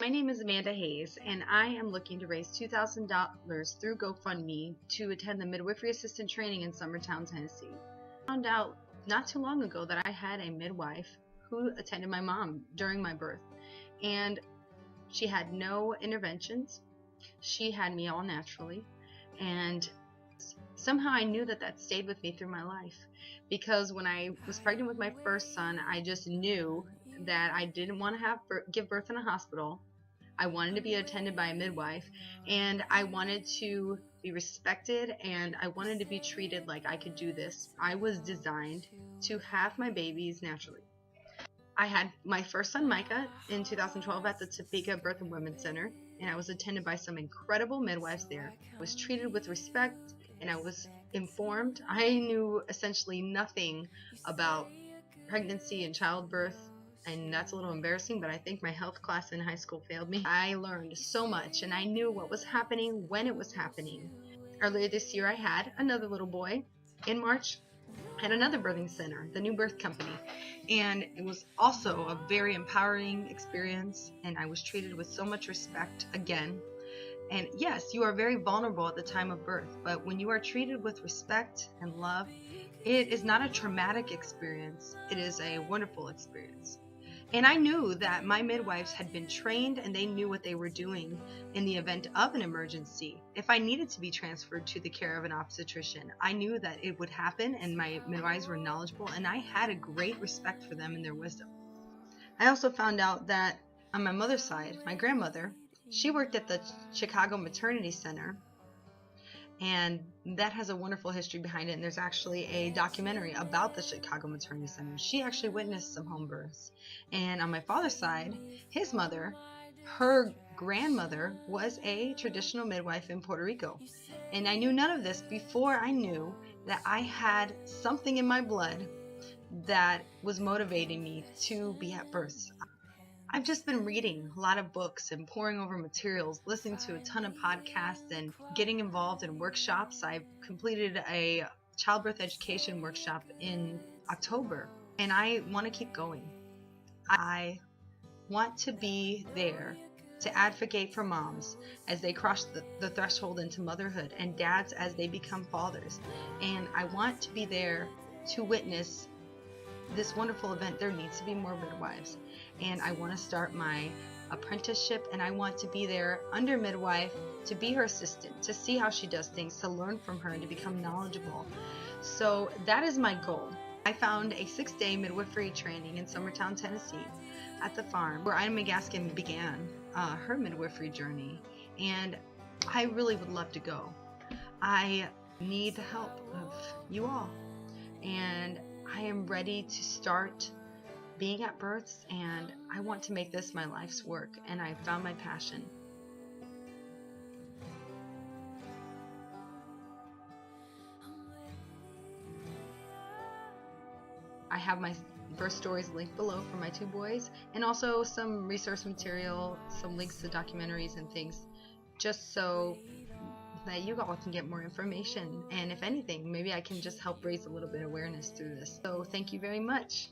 My name is Amanda Hayes, and I am looking to raise $2,000 through GoFundMe to attend the Midwifery Assistant Training in Summertown, Tennessee. I found out not too long ago that I had a midwife who attended my mom during my birth, and she had no interventions. She had me all naturally, and somehow I knew that that stayed with me through my life, because when I was pregnant with my first son, I just knew that I didn't want to give birth in a hospital. I wanted to be attended by a midwife, and I wanted to be respected, and I wanted to be treated like I could do this. I was designed to have my babies naturally. I had my first son, Micah, in 2012 at the Topeka Birth and Women's Center, and I was attended by some incredible midwives there. I was treated with respect, and I was informed. I knew essentially nothing about pregnancy and childbirth, and that's a little embarrassing, but I think my health class in high school failed me. I learned so much, and I knew what was happening when it was happening. Earlier this year, I had another little boy. In March, at another birthing center, the New Birth Company, and it was also a very empowering experience, and I was treated with so much respect again. And yes, you are very vulnerable at the time of birth, but when you are treated with respect and love, it is not a traumatic experience. It is a wonderful experience. And I knew that my midwives had been trained, and they knew what they were doing in the event of an emergency. If I needed to be transferred to the care of an obstetrician, I knew that it would happen, and my midwives were knowledgeable, and I had a great respect for them and their wisdom. I also found out that on my mother's side, my grandmother, she worked at the Chicago Maternity Center, and that has a wonderful history behind it, and there's actually a documentary about the Chicago Maternity Center. She actually witnessed some home births. And on my father's side, his mother, her grandmother, was a traditional midwife in Puerto Rico. And I knew none of this before I knew that I had something in my blood that was motivating me to be at births. I've just been reading a lot of books and poring over materials, listening to a ton of podcasts, and getting involved in workshops. I've completed a childbirth education workshop in October, and I want to keep going. I want to be there to advocate for moms as they cross the threshold into motherhood, and dads as they become fathers. And I want to be there to witness this wonderful event. There needs to be more midwives, and I want to start my apprenticeship, and I want to be there under midwife, to be her assistant, to see how she does things, to learn from her, and to become knowledgeable. So that is my goal. I found a 6-day midwifery training in Summertown, Tennessee at the farm where Ina McGaskin began her midwifery journey, and I really would love to go. I need the help of you all, and I am ready to start being at births, and I want to make this my life's work, and I found my passion. I have my birth stories linked below for my 2 boys, and also some resource material, some links to documentaries and things, just so that you all can get more information, and if anything, maybe I can just help raise a little bit of awareness through this. So thank you very much.